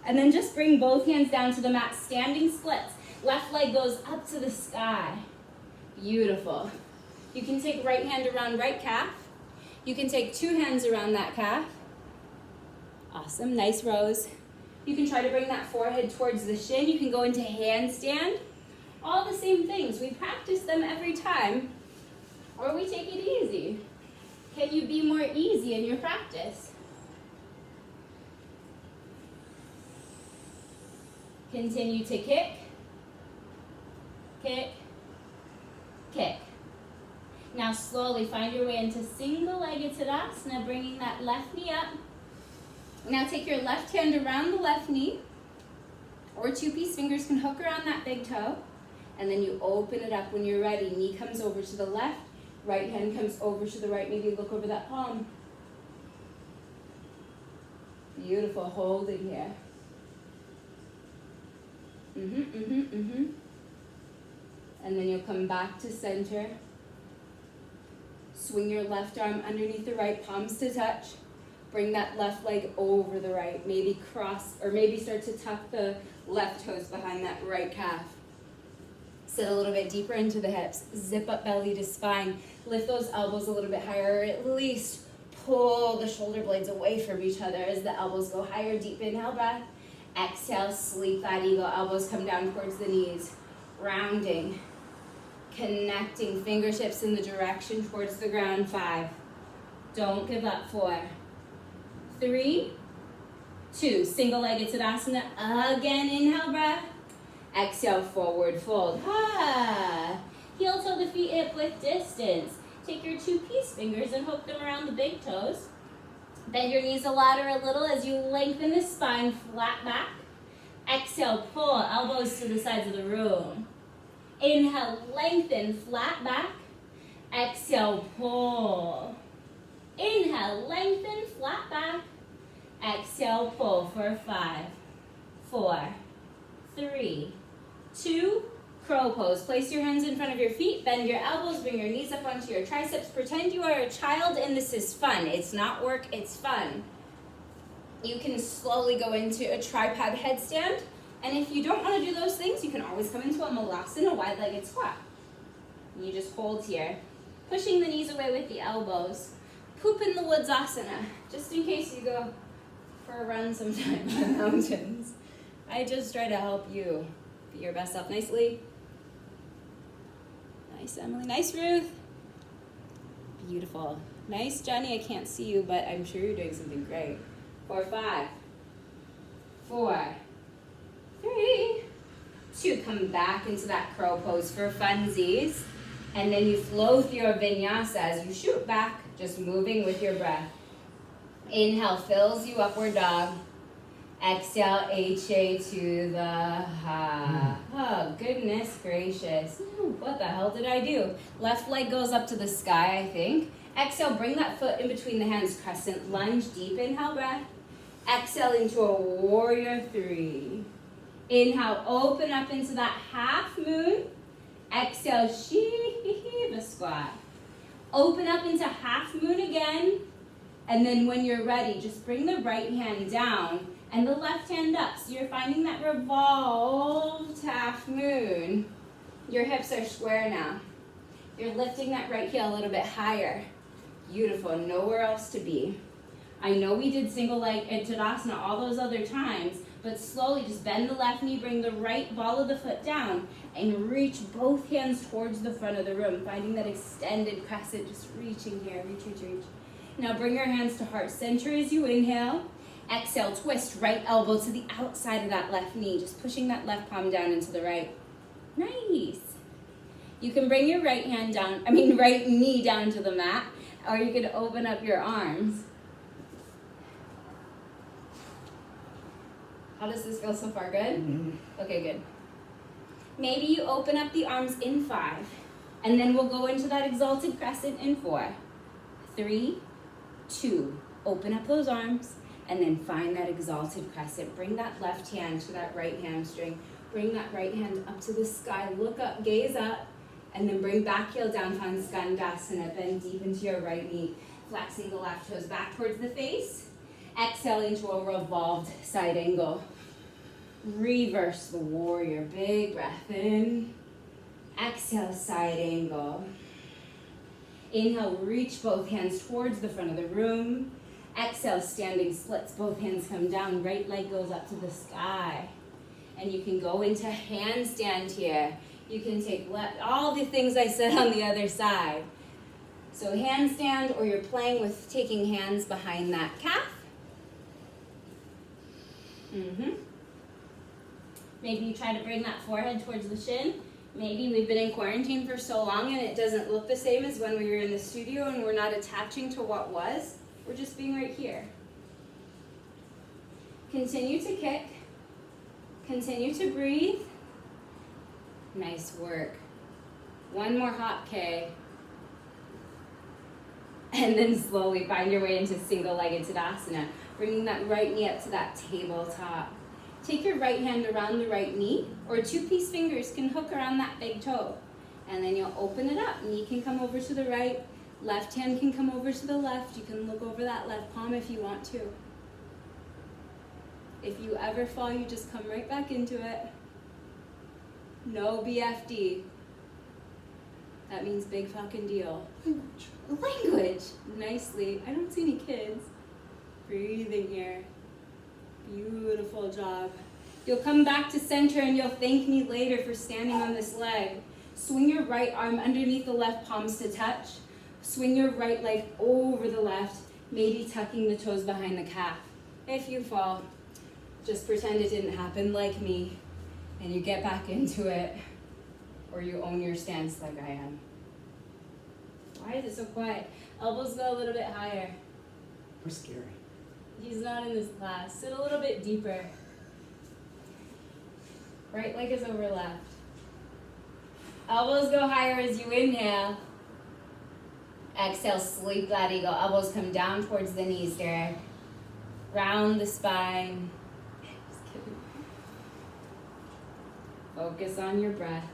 And then just bring both hands down to the mat, standing splits. Left leg goes up to the sky. Beautiful. You can take right hand around right calf. You can take 2 hands around that calf. Awesome, nice rows. You can try to bring that forehead towards the shin. You can go into handstand. All the same things. We practice them every time, or we take it easy. Can you be more easy in your practice? Continue to kick, kick, kick. Now slowly find your way into single-legged Tadasana, bringing that left knee up. Now take your left hand around the left knee, or 2-piece fingers can hook around that big toe, and then you open it up when you're ready. Knee comes over to the left, right hand comes over to the right. Maybe look over that palm. Beautiful, holding here. And then you'll come back to center. Swing your left arm underneath the right, palms to touch. Bring that left leg over the right. Maybe cross, or maybe start to tuck the left toes behind that right calf. Sit a little bit deeper into the hips. Zip up belly to spine. Lift those elbows a little bit higher, or at least pull the shoulder blades away from each other as the elbows go higher. Deep inhale breath. Exhale, sleep that eagle. Elbows come down towards the knees. Rounding. Connecting fingertips in the direction towards the ground. 5. Don't give up. 4. 3, 2. Single-legged Tadasana. Again, inhale breath. Exhale, forward fold. Heel toe the feet hip width distance. Take your 2-piece fingers and hook them around the big toes. Bend your knees a ladder a little as you lengthen the spine, flat back. Exhale, pull, elbows to the sides of the room. Inhale, lengthen, flat back. Exhale, pull. Inhale, lengthen, flat back. Exhale, pull for 5, 4, 3, 2, crow pose. Place your hands in front of your feet, bend your elbows, bring your knees up onto your triceps. Pretend you are a child and this is fun. It's not work, it's fun. You can slowly go into a tripod headstand, and if you don't want to do those things, you can always come into a malasana, wide-legged squat. You just hold here, pushing the knees away with the elbows. Poop in the woods asana, just in case you go for a run sometime in the mountains. I just try to help you be your best self. Nicely. Nice, Emily. Nice, Ruth. Beautiful. Nice, Johnny. I can't see you, but I'm sure you're doing something great. 4, 5, 4, 3, 2. Come back into that crow pose for funsies. And then you flow through your vinyasa as you shoot back, just moving with your breath. Inhale fills you, upward dog. Exhale, HA to the ha. Oh, goodness gracious. What the hell did I do? Left leg goes up to the sky, I think. Exhale, bring that foot in between the hands, crescent lunge, deep inhale breath. Exhale into a warrior 3. Inhale, open up into that half moon. Exhale, Shiva squat. Open up into half moon again. And then when you're ready, just bring the right hand down and the left hand up. So you're finding that revolved half moon. Your hips are square now. You're lifting that right heel a little bit higher. Beautiful, nowhere else to be. I know we did single leg and Tadasana all those other times, but slowly just bend the left knee, bring the right ball of the foot down, and reach both hands towards the front of the room, finding that extended crescent, just reaching here, reach. Now bring your hands to heart center as you inhale. Exhale, twist right elbow to the outside of that left knee, just pushing that left palm down into the right. Nice. You can bring your right knee down to the mat, or you can open up your arms. How does this feel so far? Good? Mm-hmm. Okay, good. Maybe you open up the arms in 5, and then we'll go into that exalted crescent in 4, 3, 2. Open up those arms, and then find that exalted crescent. Bring that left hand to that right hamstring. Bring that right hand up to the sky. Look up, gaze up, and then bring back heel down, find Skandasana. Bend deep into your right knee, flexing the left toes back towards the face. Exhale into a revolved side angle. Reverse the warrior. Big breath in. Exhale, side angle. Inhale, reach both hands towards the front of the room. Exhale, standing splits, both hands come down, right leg goes up to the sky. And you can go into handstand here. You can take all the things I said on the other side. So handstand, or you're playing with taking hands behind that calf. Maybe you try to bring that forehead towards the shin. Maybe we've been in quarantine for so long and it doesn't look the same as when we were in the studio and we're not attaching to what was. We're just being right here. Continue to kick. Continue to breathe. Nice work. One more hop, K. And then slowly find your way into single-legged Tadasana, bringing that right knee up to that tabletop. Take your right hand around the right knee, or two-piece fingers can hook around that big toe. And then you'll open it up. Knee can come over to the right, left hand can come over to the left. You can look over that left palm if you want to. If you ever fall, you just come right back into it. No BFD. That means big fucking deal. Language. Nicely. I don't see any kids. Breathing here. Beautiful job. You'll come back to center and you'll thank me later for standing on this leg. Swing your right arm underneath the left palms to touch. Swing your right leg over the left, maybe tucking the toes behind the calf. If you fall, just pretend it didn't happen like me, and you get back into it, or you own your stance like I am. Why is it so quiet? Elbows go a little bit higher. We're scary. He's not in this class. Sit a little bit deeper. Right leg is over left. Elbows go higher as you inhale. Exhale, sleep that eagle. Elbows come down towards the knees, Derek. Round the spine. Just kidding. Focus on your breath.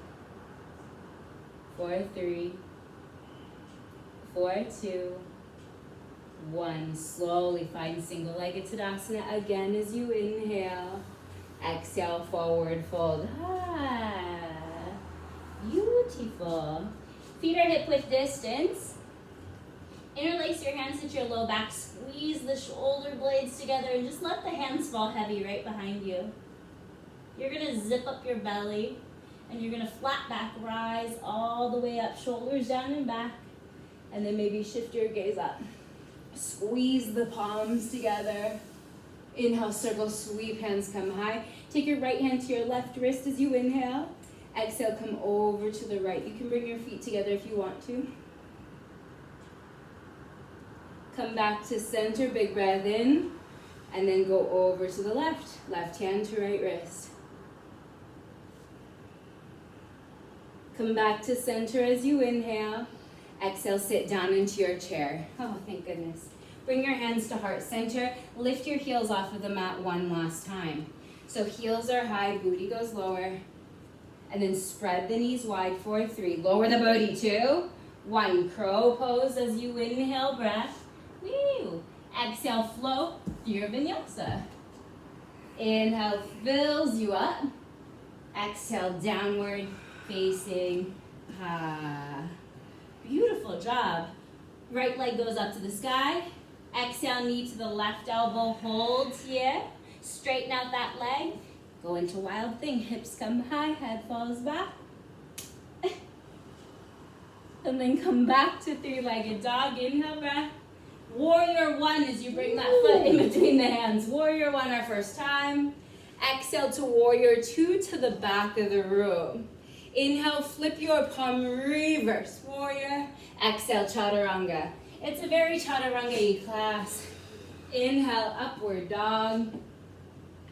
4, 3, 4, 2, 1. Slowly find single-legged Tadasana again as you inhale. Exhale, forward fold. Ah, beautiful. Feet are hip width distance. Interlace your hands at your low back. Squeeze the shoulder blades together and just let the hands fall heavy right behind you. You're going to zip up your belly and you're going to flat back, rise all the way up, shoulders down and back. And then maybe shift your gaze up. Squeeze the palms together. Inhale, circle, sweep, hands come high. Take your right hand to your left wrist as you inhale. Exhale, come over to the right. You can bring your feet together if you want to. Come back to center, big breath in, and then go over to the left. Left hand to right wrist. Come back to center as you inhale. Exhale, sit down into your chair. Oh, thank goodness. Bring your hands to heart center. Lift your heels off of the mat one last time. So heels are high, booty goes lower. And then spread the knees wide, 4, 3. Lower the booty, 2, 1. Crow pose as you inhale, breath. Woo. Exhale, float through your vinyasa. Inhale, fills you up. Exhale, downward facing. Beautiful job. Right leg goes up to the sky. Exhale, knee to the left elbow. Hold here. Straighten out that leg. Go into wild thing. Hips come high, head falls back. And then come back to three-legged dog. Inhale, breath. Warrior 1 as you bring that foot in between the hands. Warrior 1 our first time. Exhale to warrior 2 to the back of the room. Inhale, flip your palm, reverse warrior. Exhale, chaturanga. It's a very chaturanga-y class. Inhale, upward dog.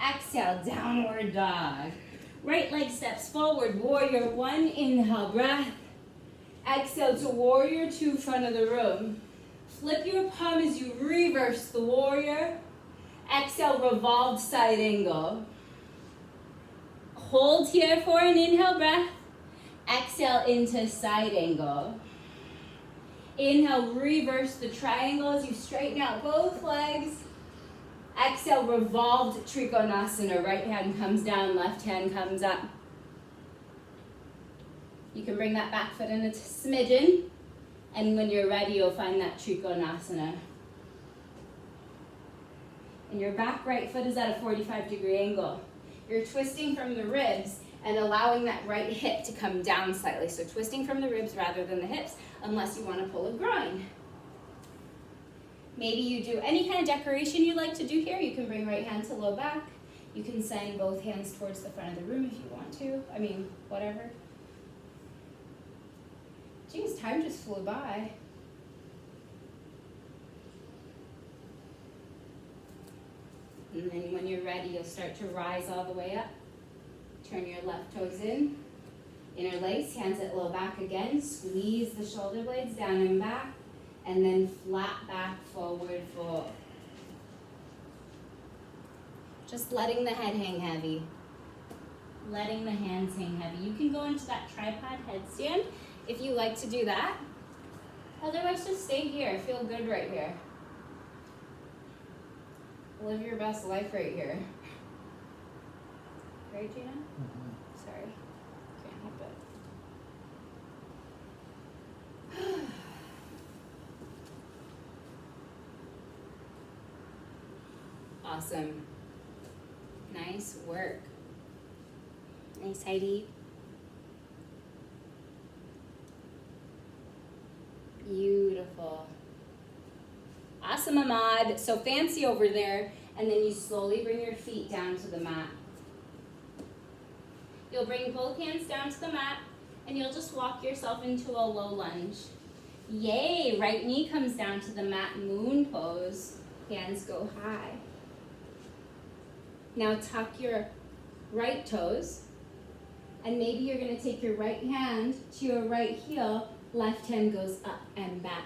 Exhale, downward dog. Right leg steps forward, warrior 1. Inhale, breath. Exhale to warrior 2, front of the room. Flip your palm as you reverse the warrior. Exhale, revolved side angle. Hold here for an inhale breath. Exhale into side angle. Inhale, reverse the triangle as you straighten out both legs. Exhale, revolved trikonasana. Right hand comes down, left hand comes up. You can bring that back foot in a smidgen, and when you're ready, you'll find that Trikonasana. And your back right foot is at a 45-degree angle. You're twisting from the ribs and allowing that right hip to come down slightly. So twisting from the ribs rather than the hips, unless you want to pull a groin. Maybe you do any kind of decoration you like to do here. You can bring right hand to low back. You can send both hands towards the front of the room if you want to. I mean, whatever. Geez, time just flew by. And then when you're ready, you'll start to rise all the way up. Turn your left toes in. Interlace, hands at low back again. Squeeze the shoulder blades down and back. And then flat back, forward fold. Just letting the head hang heavy. Letting the hands hang heavy. You can go into that tripod headstand if you like to do that. Otherwise, just stay here. Feel good right here. Live your best life right here. Right, Gina? Mm-hmm. Sorry. Can't help it. Awesome. Nice work. Nice, Heidi. Beautiful. Awesome, Ahmad. So fancy over there. And then you slowly bring your feet down to the mat. You'll bring both hands down to the mat, and you'll just walk yourself into a low lunge. Yay! Right knee comes down to the mat, moon pose. Hands go high. Now tuck your right toes, and maybe you're going to take your right hand to your right heel, left hand goes up and back.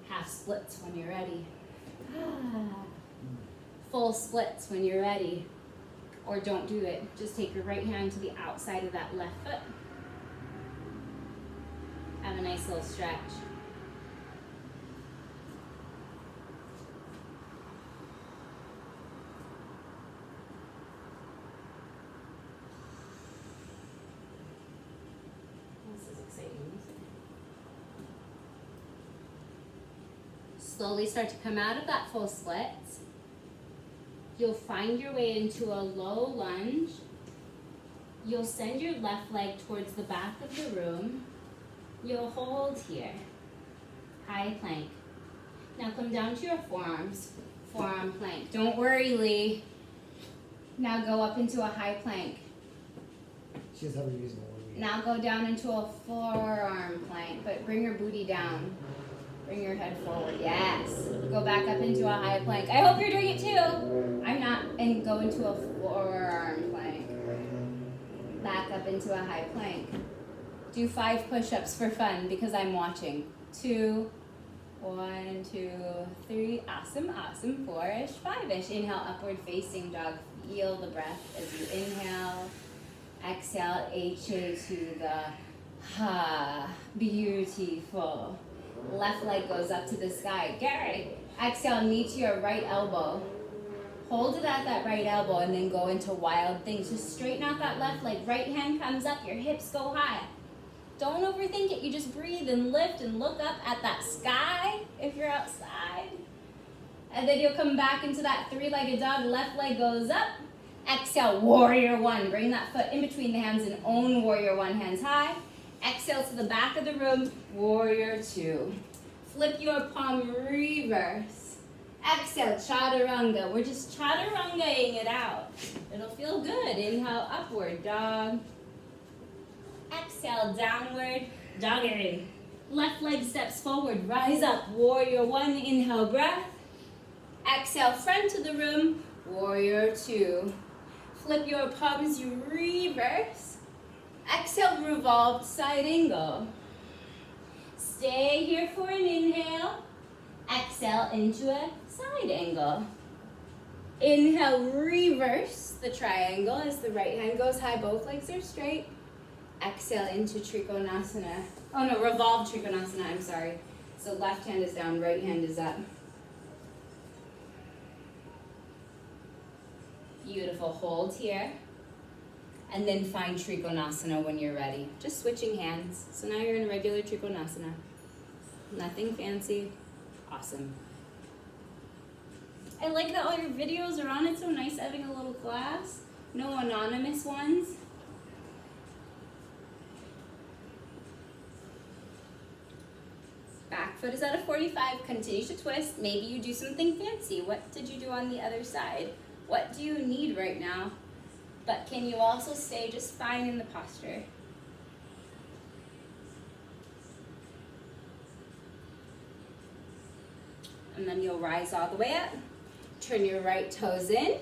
Half splits when you're ready. Full splits when you're ready. Or don't do it. Just take your right hand to the outside of that left foot. Have a nice little stretch. This is exciting. Slowly start to come out of that full split. You'll find your way into a low lunge. You'll send your left leg towards the back of the room. You'll hold here. High plank. Now come down to your forearms. Forearm plank. Don't worry, Lee. Now go up into a high plank. She's never using the word. Now go down into a forearm plank, but bring your booty down. Bring your head forward. Yes. Go back up into a high plank. I hope you're doing it too. I'm not. And go into a forearm plank. Back up into a high plank. Do 5 push-ups for fun because I'm watching. 2, 1, 2, 3. Awesome, awesome. 4-ish, 5-ish. Inhale, upward facing dog. Feel the breath as you inhale. Exhale, HA to the ha. Beautiful. Left leg goes up to the sky. Gary. Exhale, knee to your right elbow. Hold it at that right elbow and then go into wild things. Just straighten out that left leg. Right hand comes up, your hips go high. Don't overthink it. You just breathe and lift and look up at that sky if you're outside. And then you'll come back into that 3-legged dog. Left leg goes up. Exhale, warrior 1. Bring that foot in between the hands and own warrior 1. Hands high. Exhale to the back of the room, warrior 2. Flip your palm, reverse. Exhale, chaturanga. We're just chaturangaing it out. It'll feel good. Inhale, upward dog. Exhale, downward doggy. Left leg steps forward, rise up, warrior 1. Inhale, breath. Exhale, front of the room, warrior 2. Flip your palms, you reverse. Exhale, revolved side angle. Stay here for an inhale. Exhale into a side angle. Inhale, reverse the triangle as the right hand goes high. Both legs are straight. Exhale into Trikonasana. Oh no, revolved Trikonasana, I'm sorry. So left hand is down, right hand is up. Beautiful, hold here. And then find Trikonasana when you're ready. Just switching hands. So now you're in regular Trikonasana. Nothing fancy. Awesome. I like that all your videos are on. It's so nice having a little class. No anonymous ones. Back foot is at a 45. Continue to twist. Maybe you do something fancy. What did you do on the other side? What do you need right now? But can you also stay just fine in the posture? And then you'll rise all the way up. Turn your right toes in.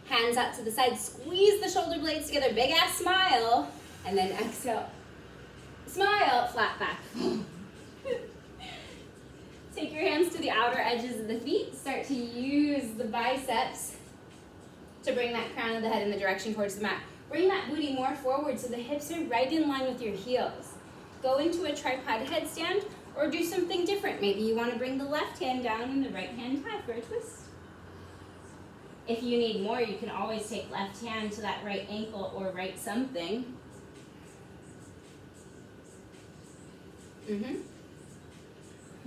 Hands out to the side. Squeeze the shoulder blades together. Big ass smile. And then exhale. Smile. Flat back. Take your hands to the outer edges of the feet. Start to use the biceps to bring that crown of the head in the direction towards the mat. Bring that booty more forward so the hips are right in line with your heels. Go into a tripod headstand or do something different. Maybe you want to bring the left hand down and the right hand high for a twist. If you need more, you can always take left hand to that right ankle or right something.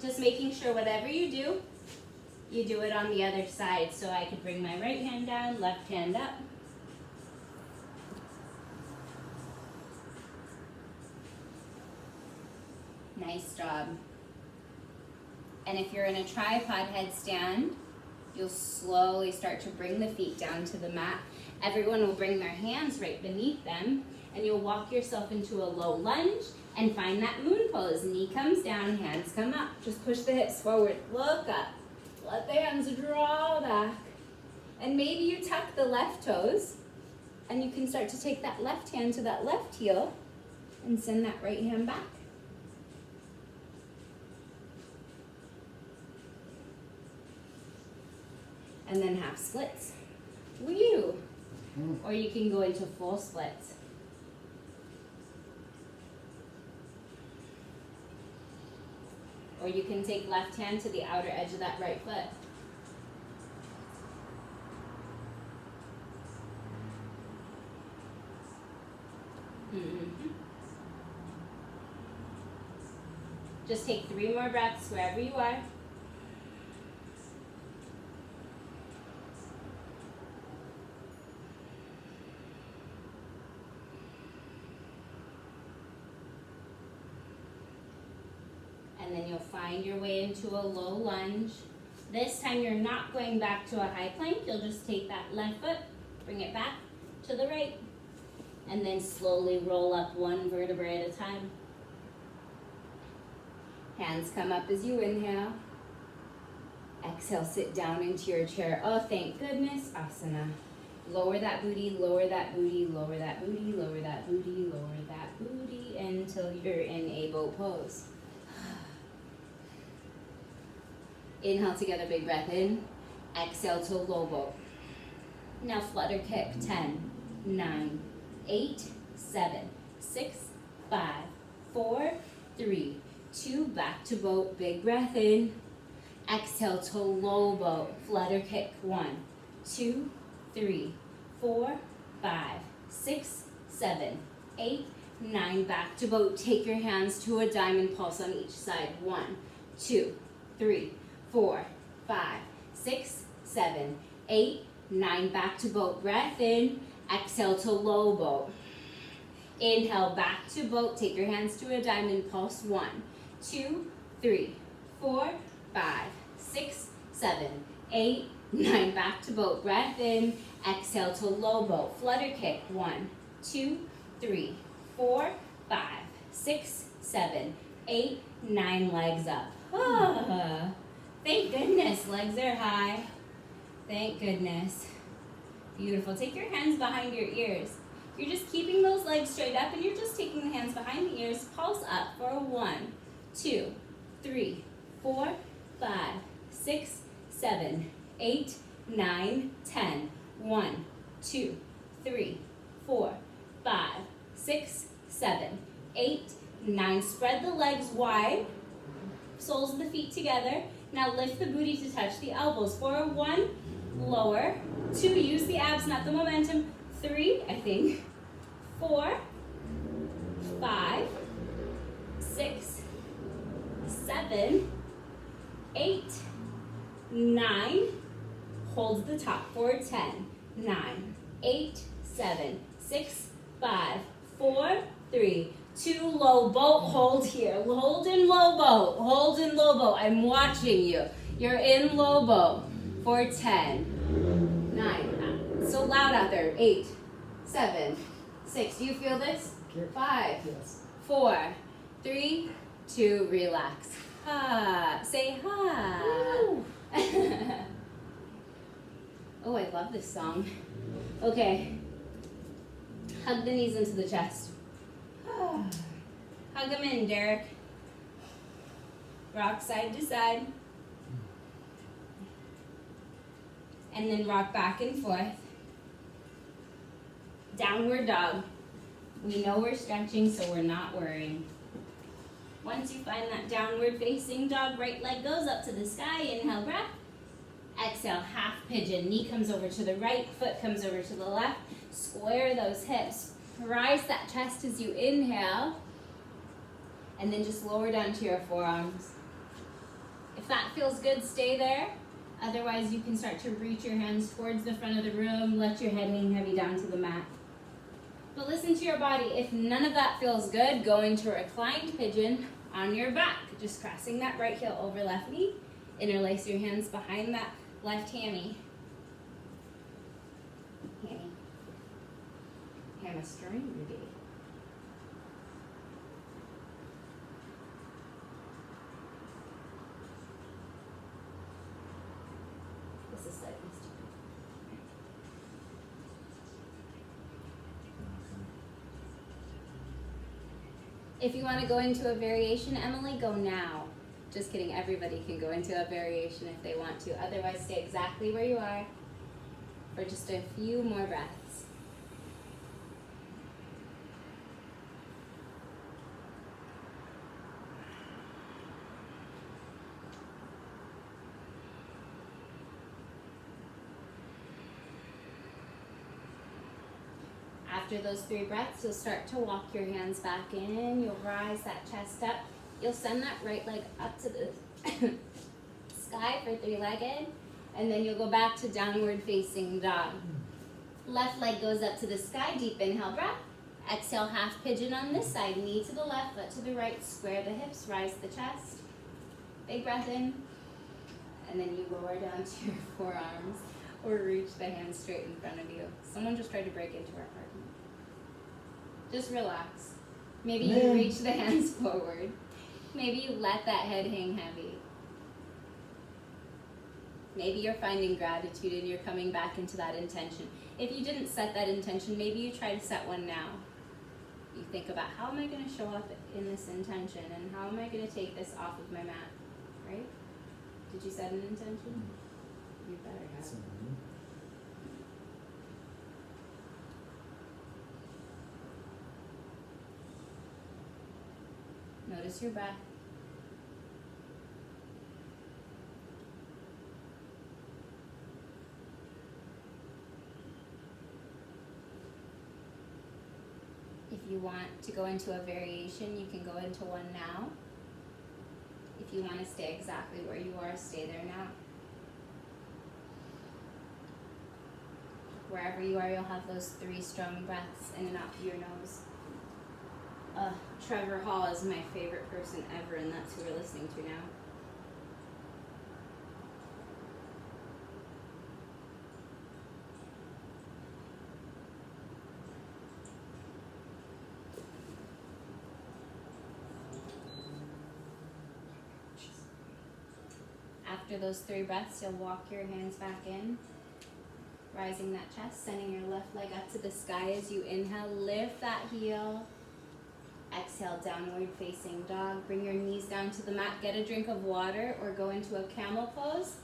Just making sure whatever you do it on the other side. So I could bring my right hand down, left hand up. Nice job. And if you're in a tripod headstand, you'll slowly start to bring the feet down to the mat. Everyone will bring their hands right beneath them, and you'll walk yourself into a low lunge and find that moon pose. Knee comes down, hands come up. Just push the hips forward, look up. Let the hands draw back. And maybe you tuck the left toes, and you can start to take that left hand to that left heel and send that right hand back. And then half splits. Woo! Or you can go into full splits. Or you can take left hand to the outer edge of that right foot. Just take 3 more breaths wherever you are. And then you'll find your way into a low lunge. This time you're not going back to a high plank. You'll just take that left foot, bring it back to the right, and then slowly roll up 1 vertebrae at a time. Hands come up as you inhale. Exhale, sit down into your chair. Oh, thank goodness, asana. Lower that booty, lower that booty, lower that booty, lower that booty, lower that booty, until you're in a boat pose. Inhale together, big breath in. Exhale to low boat. Now flutter kick. 10, 9, 8, 7, 6, 5, 4, 3, 2. Back to boat. Big breath in. Exhale to low boat. Flutter kick. 1, 2, 3, 4, 5, 6, 7, 8, 9. Back to boat. Take your hands to a diamond pulse on each side. 1, 2, 3, 4, 5, 6, 7, 8, 9. Back to boat. Breath in. Exhale to low boat. Inhale, back to boat. Take your hands to a diamond pulse. 1, 2, 3, 4, 5, 6, 7, 8, 9. Back to boat. Breath in. Exhale to low boat. Flutter kick. 1, 2, 3, 4, 5, 6, 7, 8, 9. Legs up. Thank goodness, legs are high. Thank goodness. Beautiful. Take your hands behind your ears. You're just keeping those legs straight up, and you're just taking the hands behind the ears. Pulse up for 1, 2, 3, 4, 5, 6, 7, 8, 9, 10. 1, 2, 3, 4, 5, 6, 7, 8, 9. Spread the legs wide. Soles of the feet together. Now lift the booty to touch the elbows. For 1, lower. 2, use the abs, not the momentum. 3, I think. 4, 5, 6, 7, 8, 9. Hold the top for 10, 9, 8, 7, 6, 5, 4, 3, 2, low boat, hold here. Hold in low boat, hold in low boat. I'm watching you. You're in low boat for 10, 9, so loud out there, 8, 7, 6. Do you feel this? 5, Yes. 4, 3, 2, relax. Ha, say ha. Oh, I love this song. Okay. Hug the knees into the chest. Hug them in, Derek. Rock side to side. And then rock back and forth. Downward dog. We know we're stretching, so we're not worrying. Once you find that downward facing dog, right leg goes up to the sky. Inhale, breath. Exhale, half pigeon. Knee comes over to the right, foot comes over to the left. Square those hips. Rise that chest as you inhale. And then just lower down to your forearms. If that feels good, stay there. Otherwise, you can start to reach your hands towards the front of the room. Let your head hang heavy down to the mat. But listen to your body. If none of that feels good, go into reclined pigeon on your back. Just crossing that right heel over left knee. Interlace your hands behind that left hammy. Hamstring, Rudy. This is slightly stupid. If you want to go into a variation, Emily, go now. Just kidding, everybody can go into a variation if they want to. Otherwise, stay exactly where you are for just a few more breaths. After those 3 breaths, you'll start to walk your hands back in. You'll rise that chest up. You'll send that right leg up to the sky for 3-legged. And then you'll go back to downward facing dog. Left leg goes up to the sky. Deep inhale, breath. Exhale, half pigeon on this side. Knee to the left, foot to the right. Square the hips, rise the chest. Big breath in. And then you lower down to your forearms or reach the hands straight in front of you. Someone just tried to break into our apartment. Just relax. Maybe you reach the hands forward. Maybe you let that head hang heavy. Maybe you're finding gratitude and you're coming back into that intention. If you didn't set that intention, maybe you try to set one now. You think about, how am I going to show up in this intention, and how am I going to take this off of my mat, right? Did you set an intention? You better have. Notice your breath. If you want to go into a variation, you can go into one now. If you want to stay exactly where you are, stay there now. Wherever you are, you'll have those 3 strong breaths in and out through your nose. Trevor Hall is my favorite person ever, and that's who we're listening to now. After those 3 breaths, you'll walk your hands back in, rising that chest, sending your left leg up to the sky as you inhale. Lift that heel. Exhale, downward facing dog. Bring your knees down to the mat. Get a drink of water or go into a camel pose.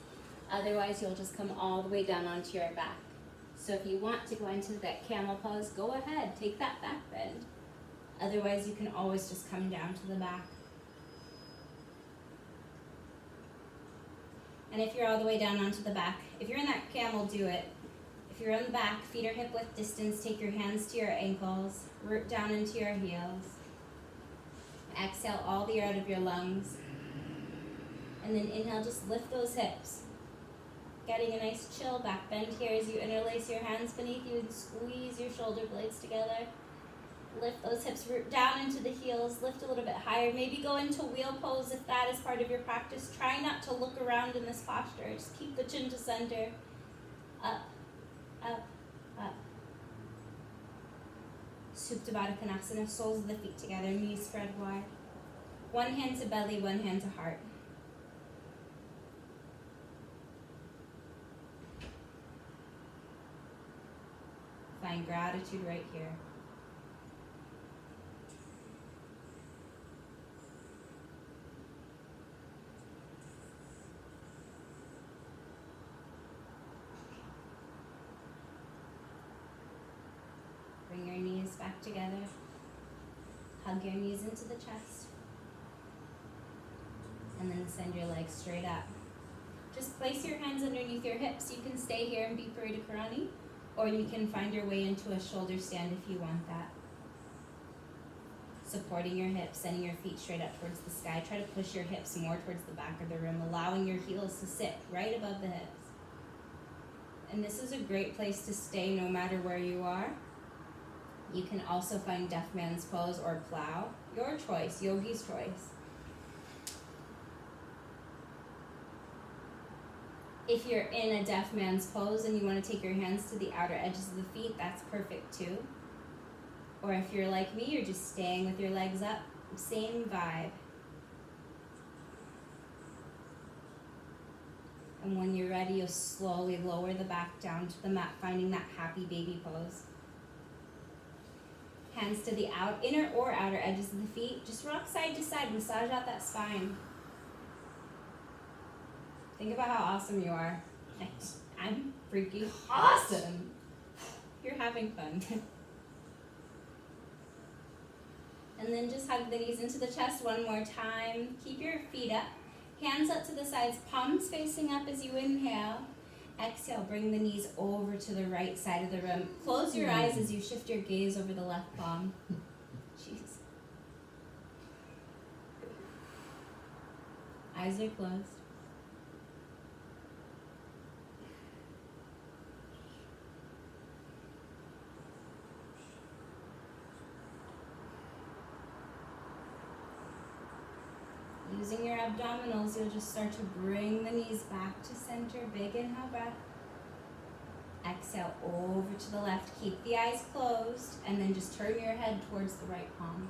Otherwise, you'll just come all the way down onto your back. So if you want to go into that camel pose, go ahead. Take that back bend. Otherwise, you can always just come down to the back. And if you're all the way down onto the back, if you're in that camel, do it. If you're on the back, feet are hip width distance, take your hands to your ankles, root down into your heels. Exhale all the air out of your lungs. And then inhale, just lift those hips. Getting a nice chill back bend here as you interlace your hands beneath you and squeeze your shoulder blades together. Lift those hips, root down into the heels, lift a little bit higher. Maybe go into wheel pose if that is part of your practice. Try not to look around in this posture. Just keep the chin to center. Up, up, up. Supta Baddha Konasana, soles of the feet together, knees spread wide. One hand to belly, one hand to heart. Find gratitude right here. Bring your knees back together. Hug your knees into the chest. And then send your legs straight up. Just place your hands underneath your hips. You can stay here and be Parita Karani, or you can find your way into a shoulder stand if you want that. Supporting your hips, sending your feet straight up towards the sky. Try to push your hips more towards the back of the room, allowing your heels to sit right above the hips. And this is a great place to stay no matter where you are. You can also find Deaf Man's Pose or Plow. Your choice, yogi's choice. If you're in a Deaf Man's Pose and you want to take your hands to the outer edges of the feet, that's perfect too. Or if you're like me, you're just staying with your legs up, same vibe. And when you're ready, you'll slowly lower the back down to the mat, finding that happy baby pose. Hands to the inner or outer edges of the feet. Just rock side to side, massage out that spine. Think about how awesome you are. I'm freaking awesome. You're having fun. And then just hug the knees into the chest one more time. Keep your feet up. Hands up to the sides, palms facing up as you inhale. Exhale, bring the knees over to the right side of the room. Close your eyes as you shift your gaze over the left palm. Jeez. Eyes are closed. Using your abdominals, you'll just start to bring the knees back to center. Big inhale breath. Exhale over to the left. Keep the eyes closed and then just turn your head towards the right palm.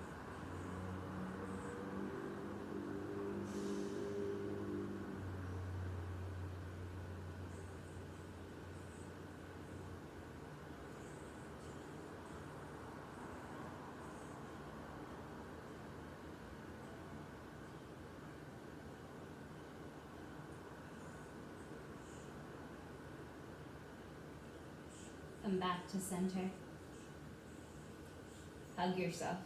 Come back to center. Hug yourself.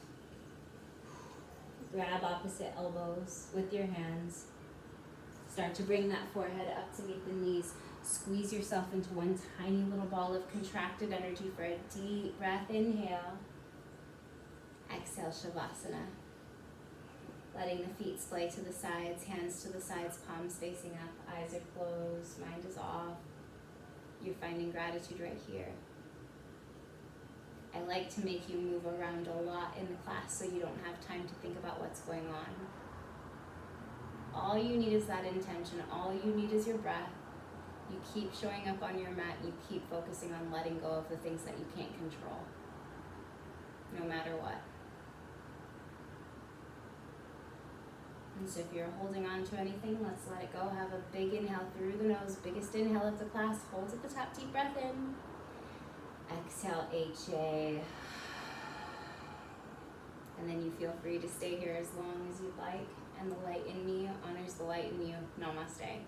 Grab opposite elbows with your hands. Start to bring that forehead up to meet the knees. Squeeze yourself into one tiny little ball of contracted energy for a deep breath. Inhale. Exhale, Savasana. Letting the feet splay to the sides, hands to the sides, palms facing up, eyes are closed, mind is off. You're finding gratitude right here. I like to make you move around a lot in the class so you don't have time to think about what's going on. All you need is that intention. All you need is your breath. You keep showing up on your mat. You keep focusing on letting go of the things that you can't control, no matter what. And so if you're holding on to anything, let's let it go. Have a big inhale through the nose. Biggest inhale of the class. Hold at the top. Deep breath in. Exhale, HA. And then you feel free to stay here as long as you'd like. And the light in me honors the light in you. Namaste.